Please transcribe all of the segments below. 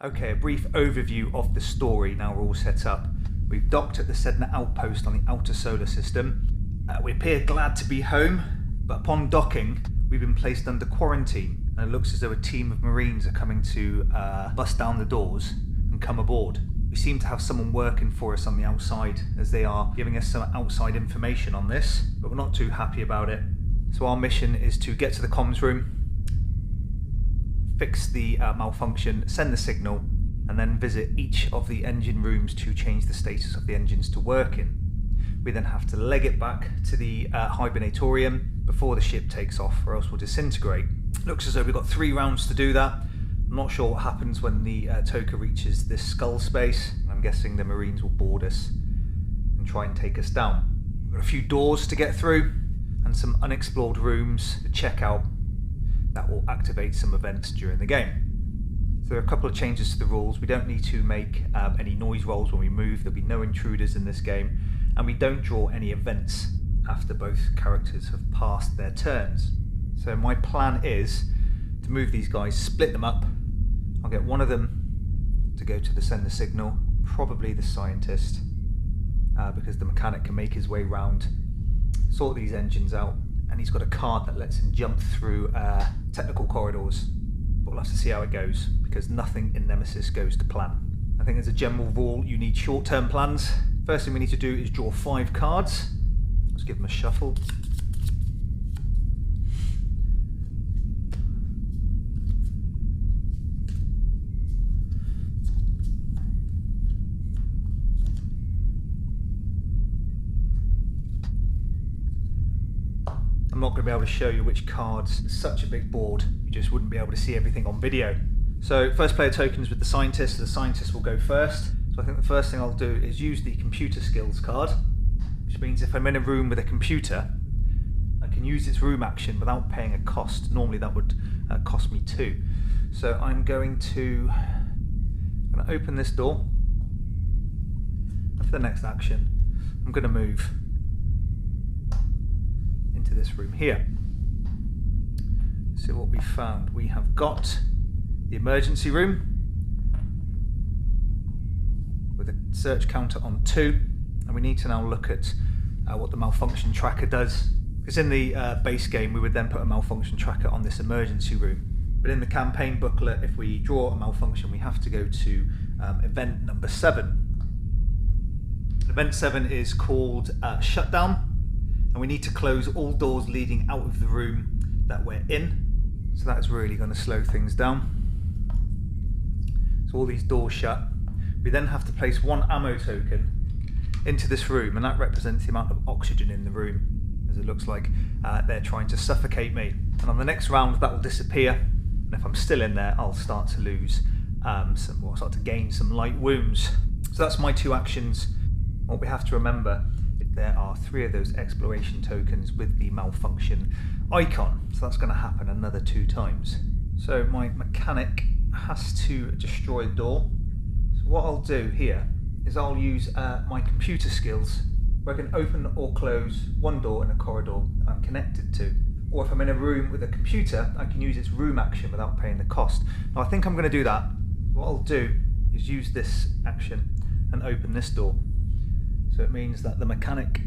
Okay, a brief overview of the story now we're all set up. We've docked at the Sedna Outpost on the outer solar system. We appear glad to be home, but upon docking, we've been placed under quarantine, and it looks as though a team of Marines are coming to bust down the doors and come aboard. We seem to have someone working for us on the outside, as they are giving us some outside information on this, but we're not too happy about it. So our mission is to get to the comms room, fix the malfunction, send the signal, and then visit each of the engine rooms to change the status of the engines to working. We then have to leg it back to the hibernatorium before the ship takes off, or else we'll disintegrate. Looks as though we've got 3 rounds to do that. I'm not sure what happens when the Toka reaches this skull space. I'm guessing the Marines will board us and try and take us down. We've got a few doors to get through and some unexplored rooms to check out that will activate some events during the game. So there are a couple of changes to the rules. We don't need to make any noise rolls when we move. There'll be no intruders in this game, and we don't draw any events after both characters have passed their turns. So my plan is to move these guys, split them up. I'll get one of them to go to the sender signal, probably the scientist, because the mechanic can make his way round, sort these engines out, and he's got a card that lets him jump through technical corridors. But we'll have to see how it goes, because nothing in Nemesis goes to plan. I think as a general rule, you need short-term plans. First thing we need to do is draw 5 cards. Let's give them a shuffle. I'm not going to be able to show you which cards. It's such a big board, you just wouldn't be able to see everything on video. So first player tokens with the scientist. The scientist will go first. So I think the first thing I'll do is use the computer skills card, which means if I'm in a room with a computer, I can use its room action without paying a cost. Normally that would cost me 2. So I'm going to open this door, and for the next action, I'm going to move into this room here. So what we found, we have got the emergency room with a search counter on 2, and we need to now look at what the malfunction tracker does, because in the base game we would then put a malfunction tracker on this emergency room, but in the campaign booklet, if we draw a malfunction, we have to go to event number 7. Event 7 is called shutdown, and we need to close all doors leading out of the room that we're in. So that's really going to slow things down. So all these doors shut. We then have to place 1 ammo token into this room, and that represents the amount of oxygen in the room, as it looks like they're trying to suffocate me. And on the next round that will disappear, and if I'm still in there, I'll start to lose I'll start to gain some light wounds. So that's my 2 actions. What we have to remember, there are 3 of those exploration tokens with the malfunction icon, so that's going to happen another 2 times. So my mechanic has to destroy a door. So what I'll do here is I'll use my computer skills, where I can open or close 1 door in a corridor that I'm connected to. Or if I'm in a room with a computer, I can use its room action without paying the cost. Now I think I'm going to do that. What I'll do is use this action and open this door. So it means that the mechanic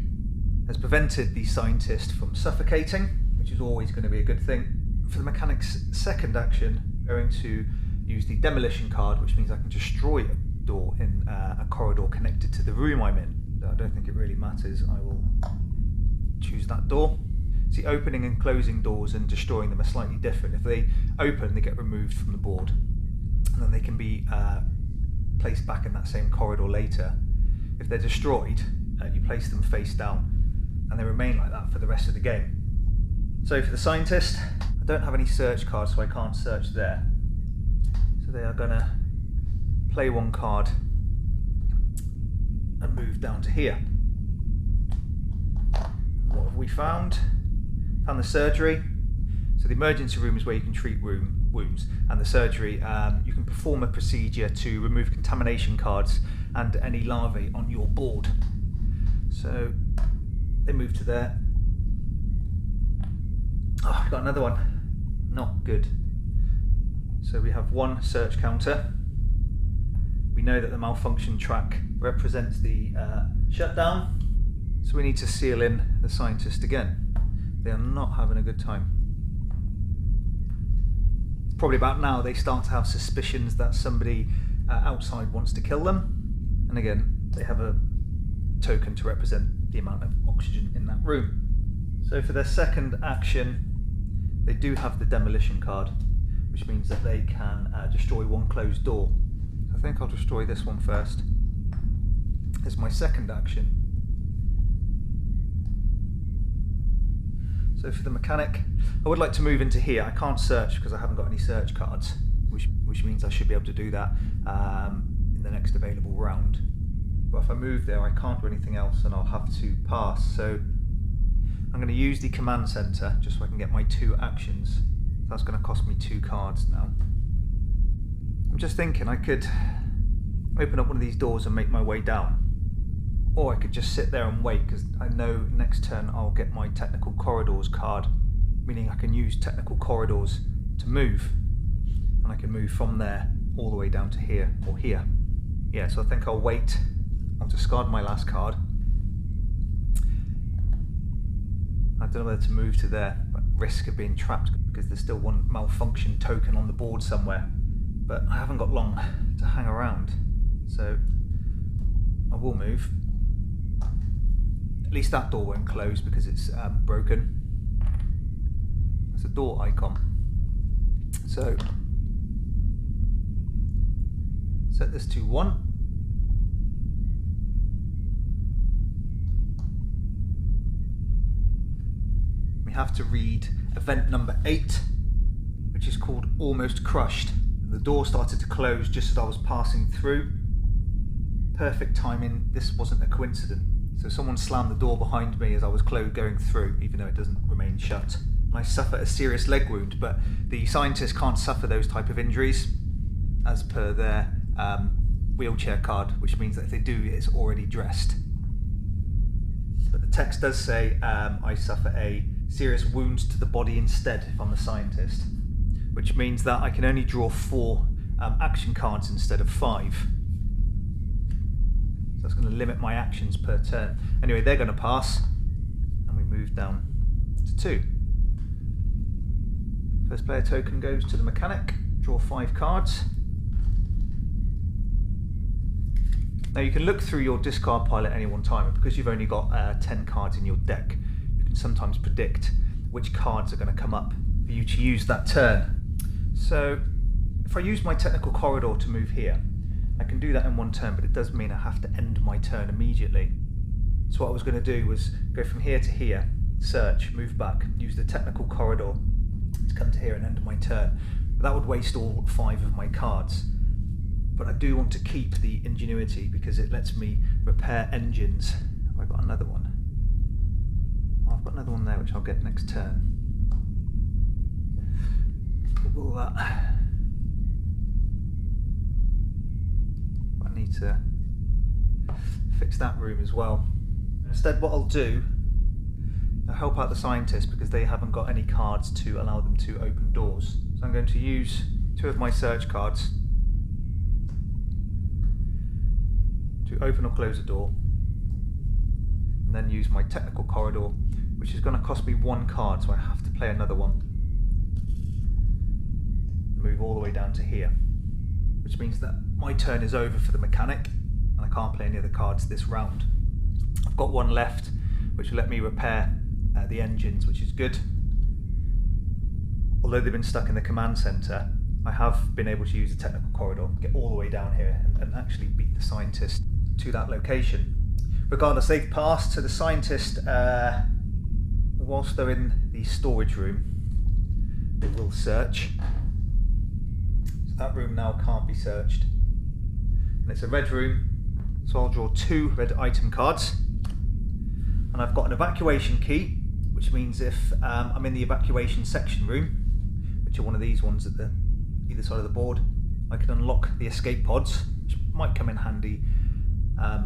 has prevented the scientist from suffocating, which is always going to be a good thing. For the mechanic's second action, I'm going to use the demolition card, which means I can destroy a door in a corridor connected to the room I'm in. I don't think it really matters. I will choose that door. See, opening and closing doors and destroying them are slightly different. If they open, they get removed from the board, and then they can be placed back in that same corridor later. If they're destroyed, you place them face down, and they remain like that for the rest of the game. So for the scientist, I don't have any search cards, so I can't search there. So they are going to play 1 card and move down to here. What have we found? Found the surgery. So the emergency room is where you can treat wounds, and the surgery, you can perform a procedure to remove contamination cards and any larvae on your board. So they move to there. Oh, I've got another one. Not good. So we have 1 search counter. We know that the malfunction track represents the shutdown, so we need to seal in the scientist again. They are not having a good time. It's probably about now they start to have suspicions that somebody outside wants to kill them, and again they have a token to represent the amount of oxygen in that room. So for their second action, they do have the demolition card, which means that they can destroy one closed door. I think I'll destroy this one first. As my second action. So for the mechanic, I would like to move into here. I can't search because I haven't got any search cards, which means I should be able to do that in the next available round. But if I move there, I can't do anything else and I'll have to pass. So I'm going to use the command center just so I can get my 2 actions. That's going to cost me 2 cards now. I'm just thinking I could open up one of these doors and make my way down. Or I could just sit there and wait, because I know next turn I'll get my technical corridors card, meaning I can use technical corridors to move. And I can move from there all the way down to here or here. Yeah, so I think I'll wait. I'll discard my last card. I don't know whether to move to there, but risk of being trapped because there's still one malfunction token on the board somewhere. But I haven't got long to hang around, so I will move. At least that door won't close because it's broken. It's a door icon. So set this to 1. We have to read event number 8, which is called Almost Crushed. The door started to close just as I was passing through. Perfect timing. This wasn't a coincidence. So someone slammed the door behind me as I was going through, even though it doesn't remain shut. And I suffer a serious leg wound, but the scientists can't suffer those type of injuries as per their wheelchair card, which means that if they do, it's already dressed. But the text does say I suffer a serious wounds to the body instead if I'm a scientist, which means that I can only draw 4 action cards instead of 5. So that's going to limit my actions per turn. Anyway, they're going to pass, and we move down to 2. First player token goes to the mechanic, draw 5 cards. Now you can look through your discard pile at any one time, and because you've only got 10 cards in your deck, you can sometimes predict which cards are going to come up for you to use that turn. So if I use my technical corridor to move here, I can do that in 1 turn, but it does mean I have to end my turn immediately. So what I was going to do was go from here to here, search, move back, use the technical corridor to come to here and end my turn. But that would waste all 5 of my cards. But I do want to keep the ingenuity because it lets me repair engines. Have I got another one? Oh, I've got another one there which I'll get next turn. What will that? I need to fix that room as well. Instead, what I'll do, I'll help out the scientists because they haven't got any cards to allow them to open doors. So I'm going to use 2 of my search cards to open or close a door, and then use my technical corridor, which is going to cost me 1 card, so I have to play another one. Move all the way down to here, which means that my turn is over for the mechanic, and I can't play any other cards this round. I've got 1 left, which will let me repair the engines, which is good. Although they've been stuck in the command center, I have been able to use the technical corridor, get all the way down here, and actually beat the scientist to that location. Regardless, they've passed, so the scientist, whilst they're in the storage room, they will search. So that room now can't be searched. And it's a red room, so I'll draw 2 red item cards. And I've got an evacuation key, which means if I'm in the evacuation section room, which are one of these ones at the either side of the board, I can unlock the escape pods, which might come in handy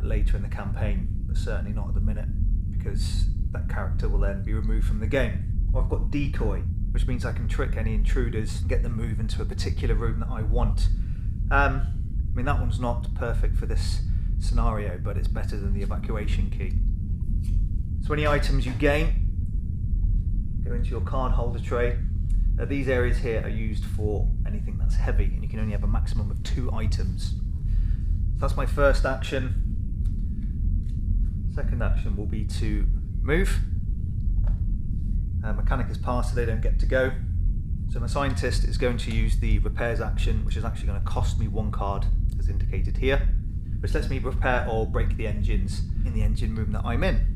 later in the campaign, but certainly not at the minute, because that character will then be removed from the game. I've got decoy, which means I can trick any intruders and get them moved into a particular room that I want. I mean, that one's not perfect for this scenario, but it's better than the evacuation key. So any items you gain go into your card holder tray. These areas here are used for anything that's heavy, and you can only have a maximum of 2 items. So that's my first action. Second action will be to move. Mechanic has passed, so they don't get to go. So my scientist is going to use the repairs action, which is actually going to cost me 1 card, as indicated here, which lets me repair or break the engines in the engine room that I'm in.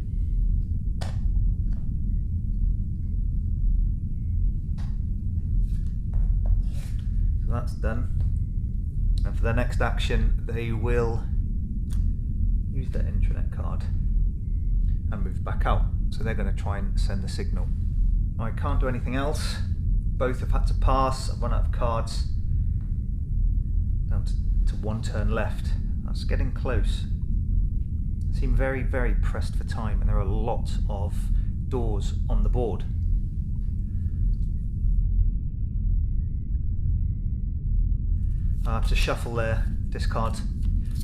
So that's done. And for the next action, they will use their intranet card and move back out. So they're going to try and send a signal. I can't do anything else. Both have had to pass. I've run out of cards. Down to 1 turn left. That's getting close. I seem very, very pressed for time, and there are a lot of doors on the board. I have to shuffle their discard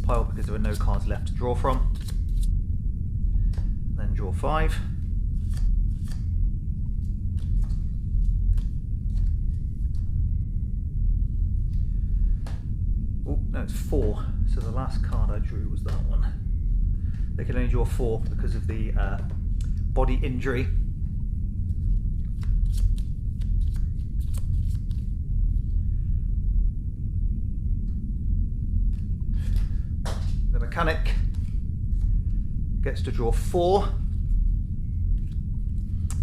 pile because there are no cards left to draw from. Then draw 5. Oh, no, it's 4. So the last card I drew was that one. They can only draw 4 because of the body injury. The mechanic gets to draw 4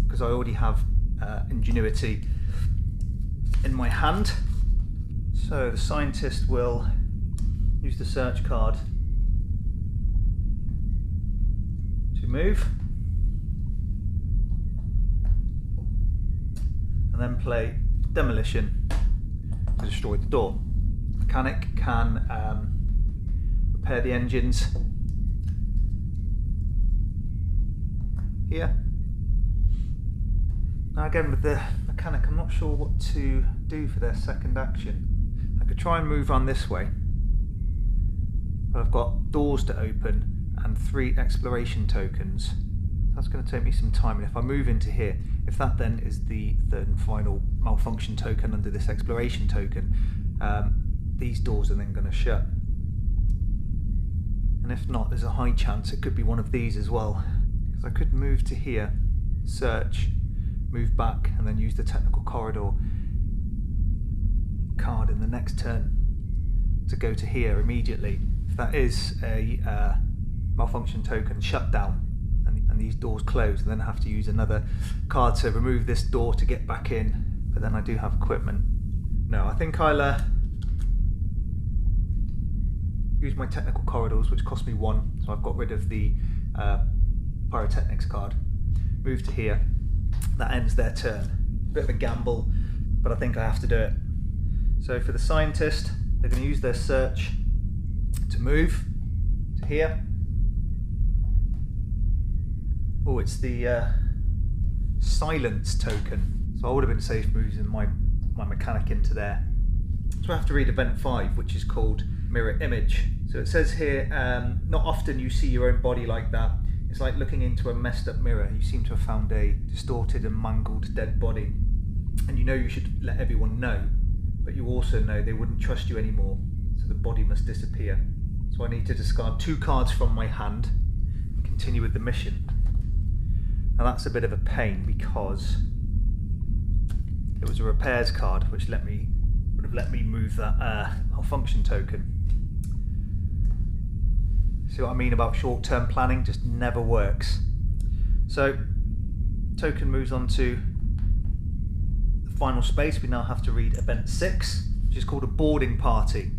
because I already have ingenuity in my hand. So the scientist will use the search card to move and then play demolition to destroy the door. The mechanic can repair the engines here. Now again, with the mechanic, I'm not sure what to do for their second action. I could try and move on this way, but I've got doors to open and 3 exploration tokens. That's going to take me some time, and if I move into here, if that then is the third and final malfunction token under this exploration token, these doors are then going to shut. And if not, there's a high chance it could be one of these as well, because I could move to here, search, move back, and then use the technical corridor card in the next turn to go to here immediately. If that is a malfunction token shutdown and these doors close, and then I have to use another card to remove this door to get back in, but then I do have equipment. No, I think I'll use my technical corridors, which cost me 1, so I've got rid of the pyrotechnics card. Move to here. That ends their turn. Bit of a gamble, but I think I have to do it. So for the scientist, they're going to use their search to move to here. Oh, it's the silence token. So I would have been safe moving my mechanic into there. So I have to read event 5, which is called mirror image. So it says here, not often you see your own body like that. It's like looking into a messed up mirror. You seem to have found a distorted and mangled dead body. And you know you should let everyone know, but you also know they wouldn't trust you anymore, so the body must disappear. So I need to discard 2 cards from my hand and continue with the mission. Now that's a bit of a pain because it was a repairs card which would have let me move that malfunction token. See what I mean about short-term planning? Just never works. So token moves on to the final space. We now have to read event 6, which is called a boarding party,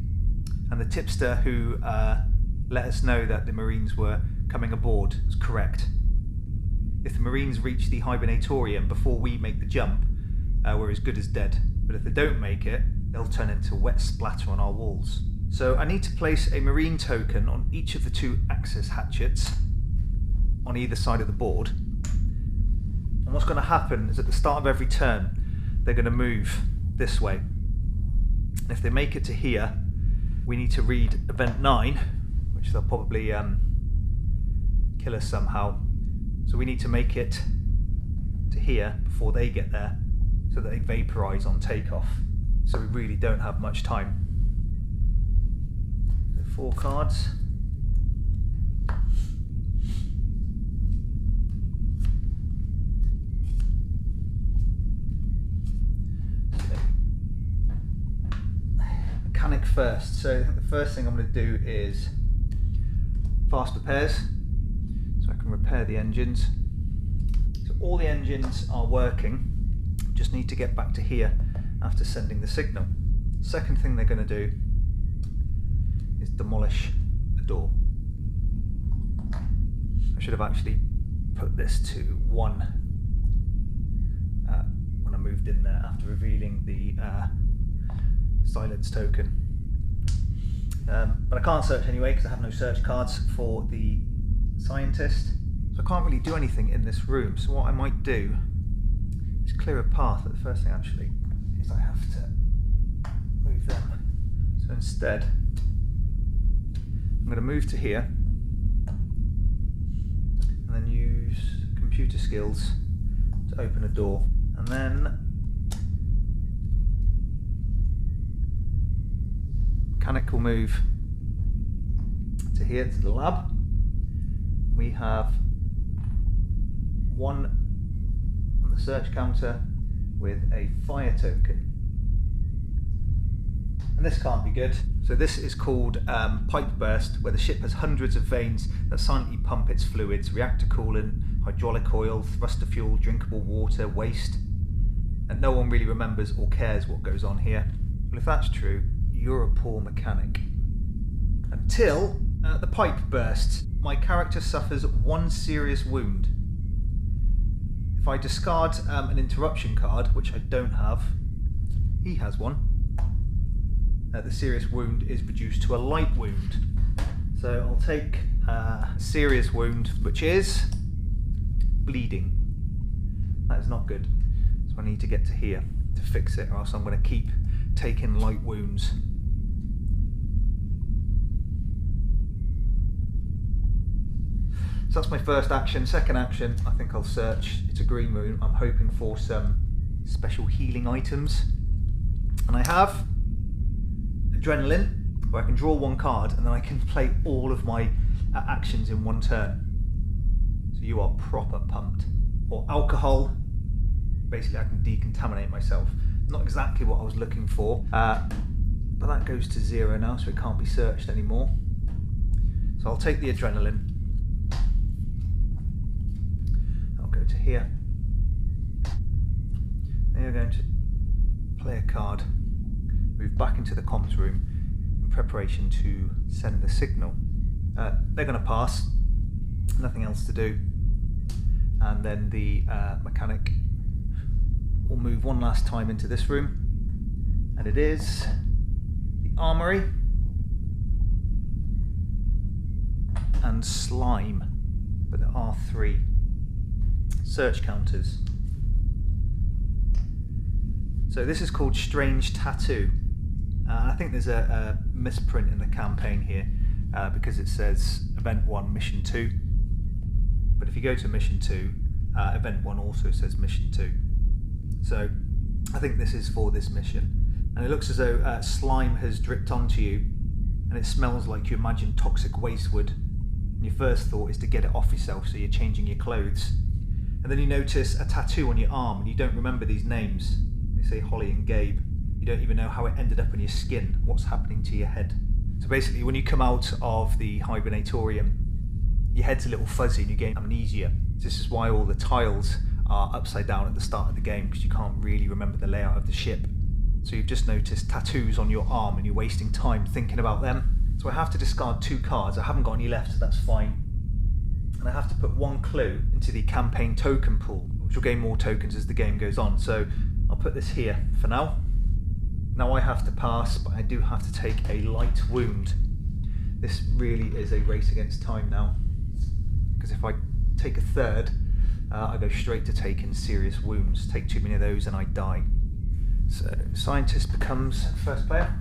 and the tipster who let us know that the Marines were coming aboard was correct. If the Marines reach the hibernatorium before we make the jump, we're as good as dead, but if they don't make it, they'll turn into wet splatter on our walls. So I need to place a Marine token on each of the 2 access hatchets on either side of the board. And what's going to happen is at the start of every turn, they're going to move this way. And if they make it to here, we need to read event 9, which they'll probably kill us somehow. So we need to make it to here before they get there, so that they vaporise on takeoff. So we really don't have much time. So 4 cards. Mechanic first. So the first thing I'm going to do is fast repairs, so I can repair the engines. So all the engines are working, just need to get back to here after sending the signal. Second thing they're going to do is demolish a door. I should have actually put this to 1 when I moved in there after revealing the silence token. But I can't search anyway because I have no search cards for the scientist. So I can't really do anything in this room. So what I might do is clear a path. But the first thing actually is I have to move them. So instead, I'm going to move to here and then use computer skills to open a door. And then mechanic will move to here, to the lab. We have 1 on the search counter with a fire token. And this can't be good. So this is called pipe burst, where the ship has hundreds of vanes that silently pump its fluids: reactor coolant, hydraulic oil, thruster fuel, drinkable water, waste. And no one really remembers or cares what goes on here. Well, if that's true, you're a poor mechanic. Until the pipe bursts. My character suffers 1 serious wound. If I discard an interruption card, which I don't have, he has one, the serious wound is reduced to a light wound. So I'll take a serious wound, which is bleeding. That is not good. So I need to get to here to fix it, or else I'm going to keep taking light wounds. So that's my first action. Second action, I think I'll search. It's a green room. I'm hoping for some special healing items. And I have adrenaline, where I can draw 1 card and then I can play all of my actions in 1 turn. So you are proper pumped. Or alcohol. Basically I can decontaminate myself. Not exactly what I was looking for, but that goes to 0 now, so it can't be searched anymore. So I'll take the adrenaline. To here. Then you're going to play a card, move back into the comms room in preparation to send the signal. They're going to pass, nothing else to do, and then the mechanic will move 1 last time into this room, and it is the armory and slime, but there are 3 search counters. So this is called Strange Tattoo. I think there's a misprint in the campaign here because it says Event 1, Mission 2. But if you go to Mission 2, Event 1 also says Mission 2. So I think this is for this mission. And it looks as though slime has dripped onto you and it smells like you imagine toxic waste would. And your first thought is to get it off yourself, so you're changing your clothes. And then you notice a tattoo on your arm and you don't remember these names. They say Holly and Gabe. You don't even know how it ended up on your skin, what's happening to your head. So basically when you come out of the hibernatorium, your head's a little fuzzy and you gain amnesia. This is why all the tiles are upside down at the start of the game, because you can't really remember the layout of the ship. So you've just noticed tattoos on your arm and you're wasting time thinking about them. So I have to discard 2 cards. I haven't got any left, so that's fine. And I have to put 1 clue into the campaign token pool, which will gain more tokens as the game goes on. So I'll put this here for now. Now I have to pass, but I do have to take a light wound. This really is a race against time now, because if I take a 3rd, I go straight to taking serious wounds. Take too many of those and I die. So scientist becomes first player.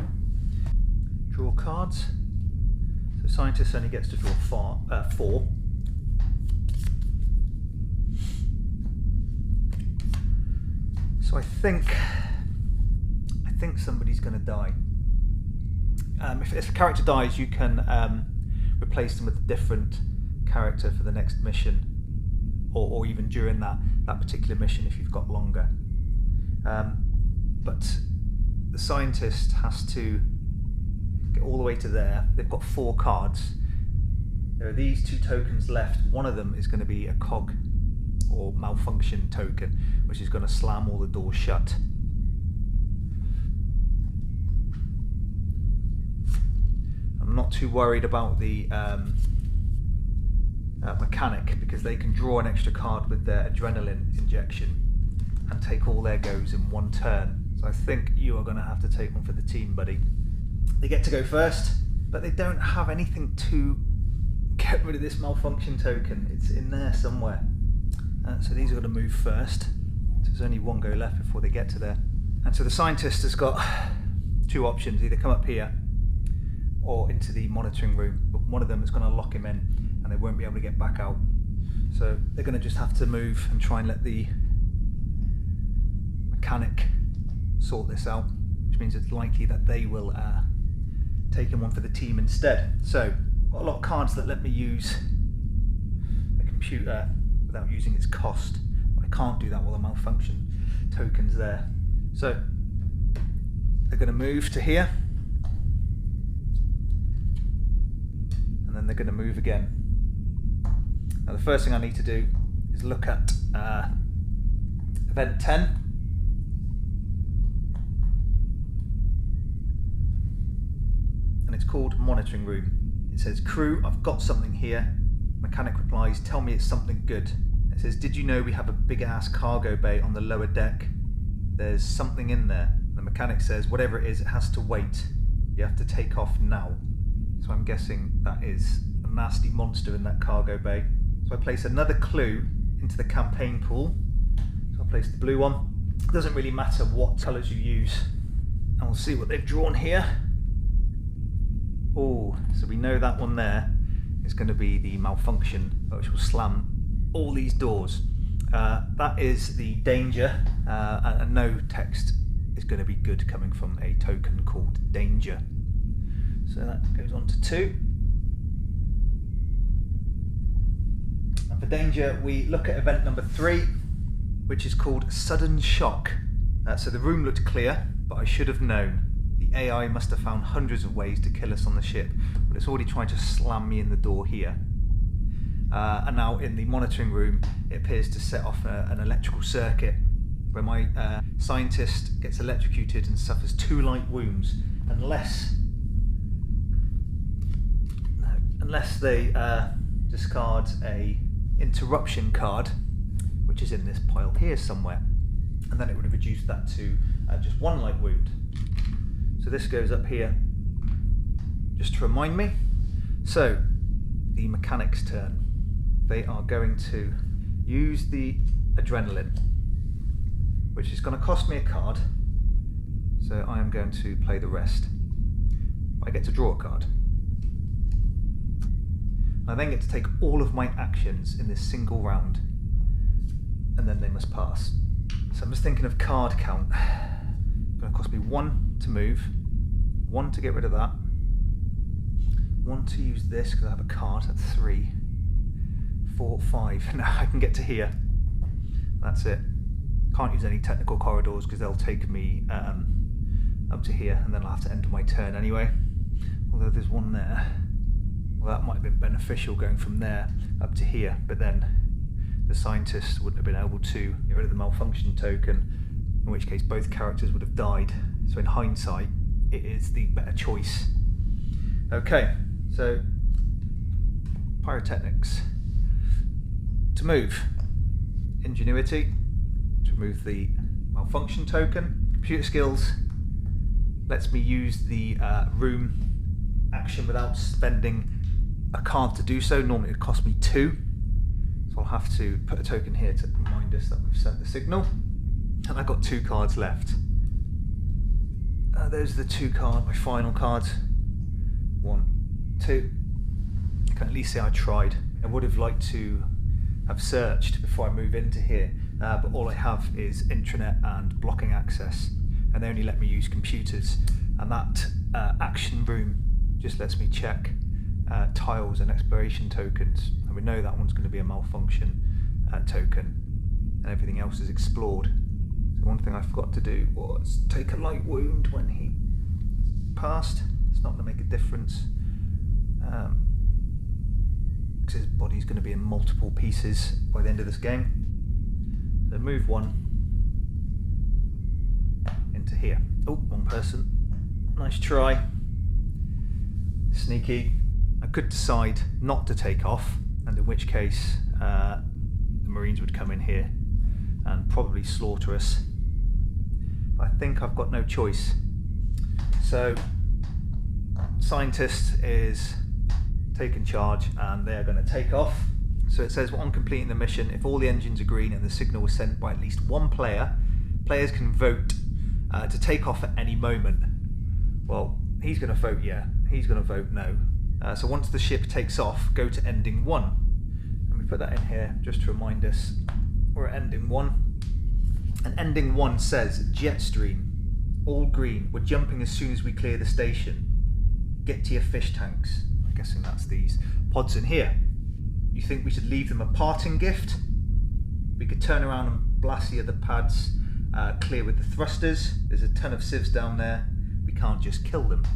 draw cards. So scientist only gets to draw 4. So I think somebody's going to die. If a character dies, you can replace them with a different character for the next mission, or even during that particular mission if you've got longer. But the scientist has to get all the way to there. They've got 4 cards. There are these 2 tokens left. One of them is going to be a cog or malfunction token, which is going to slam all the doors shut. I'm not too worried about the mechanic, because they can draw an extra card with their adrenaline injection and take all their goes in one turn. So I think you are going to have to take one for the team, buddy. They get to go first, but they don't have anything to get rid of this malfunction token. It's in there somewhere. So these are going to move first. So there's only 1 go left before they get to there. And so the scientist has got 2 options: either come up here or into the monitoring room. But one of them is going to lock him in, and they won't be able to get back out. So they're going to just have to move and try and let the mechanic sort this out, which means it's likely that they will take in one for the team instead. So got a lot of cards that let me use the computer without using its cost, but I can't do that while the malfunction token's there. So they're going to move to here, and then they're going to move again. Now the first thing I need to do is look at event 10. And it's called Monitoring Room. It says, "Crew, I've got something here." Mechanic replies, "Tell me it's something good." It says, "Did you know we have a big ass cargo bay on the lower deck? There's something in there." The mechanic says, "Whatever it is, it has to wait. You have to take off now." So I'm guessing that is a nasty monster in that cargo bay. So I place another clue into the campaign pool. So I'll place the blue one. It doesn't really matter what colours you use. And we'll see what they've drawn here. Oh, so we know that one there is going to be the malfunction, which will slam all these doors. That is the danger, and no text is going to be good coming from a token called danger. So that goes on to 2. And for danger, we look at event number 3, which is called Sudden Shock. So the room looked clear, but I should have known. The AI must have found hundreds of ways to kill us on the ship, but it's already trying to slam me in the door here. And now in the monitoring room, it appears to set off an electrical circuit where my scientist gets electrocuted and suffers 2 light wounds, unless they discard a interruption card, which is in this pile here somewhere, and then it would have reduced that to just 1 light wound. So this goes up here just to remind me. So the mechanic's turn. They are going to use the adrenaline, which is going to cost me a card. So I am going to play the rest. I get to draw a card. I then get to take all of my actions in this single round, and then they must pass. So I'm just thinking of card count. It's going to cost me 1 to move, 1 to get rid of that, 1 to use this because I have a card. That's 3, 4, 5. Now I can get to here. That's it. Can't use any technical corridors because they'll take me up to here, and then I'll have to enter my turn anyway. Although there's one there. Well, that might have been beneficial going from there up to here, but then the scientist wouldn't have been able to get rid of the malfunction token, in which case both characters would have died. So in hindsight, it is the better choice. Okay, so pyrotechnics. To move, ingenuity, to remove the malfunction token. Computer skills lets me use the room action without spending a card to do so. Normally it would cost me 2. So I'll have to put a token here to remind us that we've sent the signal. And I've got 2 cards left. Those are the 2 cards, my final cards. 1, 2. I can at least say I tried. I would have liked to have searched before I move into here, but all I have is intranet and blocking access, and they only let me use computers, and that action room just lets me check tiles and exploration tokens, and we know that one's going to be a malfunction token, and everything else is explored. So one thing I forgot to do was take a light wound when he passed. It's not going to make a difference, because his body's going to be in multiple pieces by the end of this game. So move 1 into here. Oh, wrong person. Nice try. Sneaky. I could decide not to take off, and in which case the Marines would come in here and probably slaughter us. But I think I've got no choice. So scientist is taking charge, and they are going to take off. So it says, well, on completing the mission, if all the engines are green and the signal was sent by at least one player, players can vote to take off at any moment. Well, he's going to vote yeah, he's going to vote no. So once the ship takes off, go to ending 1. Let me put that in here just to remind us we're at ending 1. And ending 1 says, Jetstream, all green, we're jumping as soon as we clear the station. Get to your fish tanks. I'm guessing that's these pods in here. You think we should leave them a parting gift? We could turn around and blast the other pads clear with the thrusters. There's a ton of civs down there. We can't just kill them.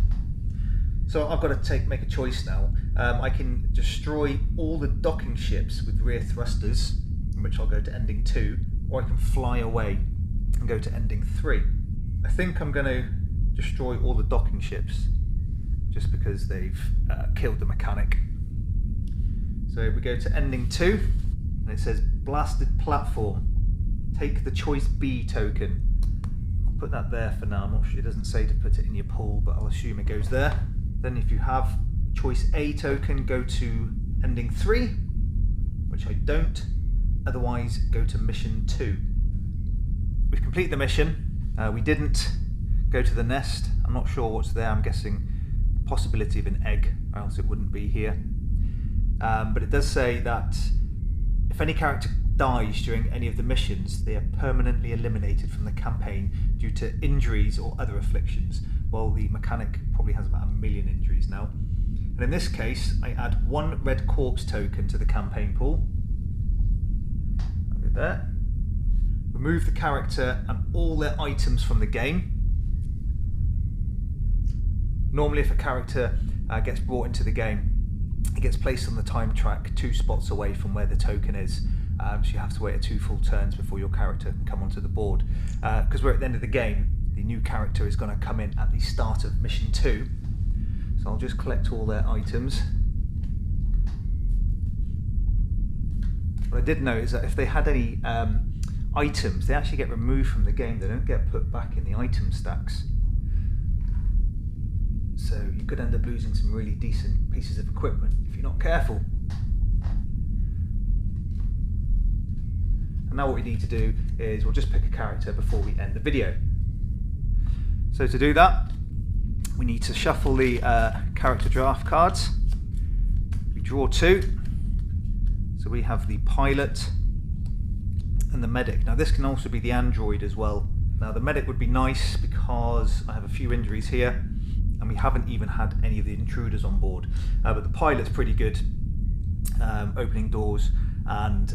So I've got to make a choice now. I can destroy all the docking ships with rear thrusters, in which I'll go to ending 2, or I can fly away and go to ending 3. I think I'm going to destroy all the docking ships, just because they've killed the mechanic. So we go to ending 2, and it says blasted platform. Take the choice B token. I'll put that there for now. I'm not sure, it doesn't say to put it in your pool, but I'll assume it goes there. Then if you have choice A token, go to ending 3, which I don't. Otherwise, go to mission 2. We've completed the mission. We didn't go to the nest. I'm not sure what's there. I'm guessing possibility of an egg, or else it wouldn't be here. But it does say that if any character dies during any of the missions, they are permanently eliminated from the campaign due to injuries or other afflictions. Well, the mechanic probably has about 1 million injuries now. And in this case, I add 1 red corpse token to the campaign pool. Look at that. Remove the character and all their items from the game. Normally, if a character gets brought into the game, it gets placed on the time track 2 spots away from where the token is. So you have to wait 2 full turns before your character can come onto the board. Because we're at the end of the game, the new character is going to come in at the start of mission 2. So I'll just collect all their items. What I did know is that if they had any items, they actually get removed from the game. They don't get put back in the item stacks. So you could end up losing some really decent pieces of equipment if you're not careful. And now what we need to do is we'll just pick a character before we end the video. So to do that, we need to shuffle the character draft cards. We draw 2. So we have the pilot and the medic. Now this can also be the android as well. Now the medic would be nice because I have a few injuries here, and we haven't even had any of the intruders on board. But the pilot's pretty good, opening doors and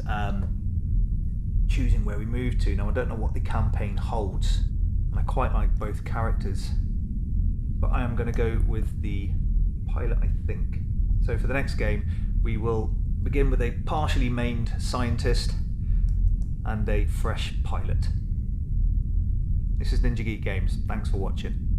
choosing where we move to. Now I don't know what the campaign holds, and I quite like both characters, but I am going to go with the pilot, I think. So for the next game, we will begin with a partially maimed scientist and a fresh pilot. This is Ninja Geek Games. Thanks for watching.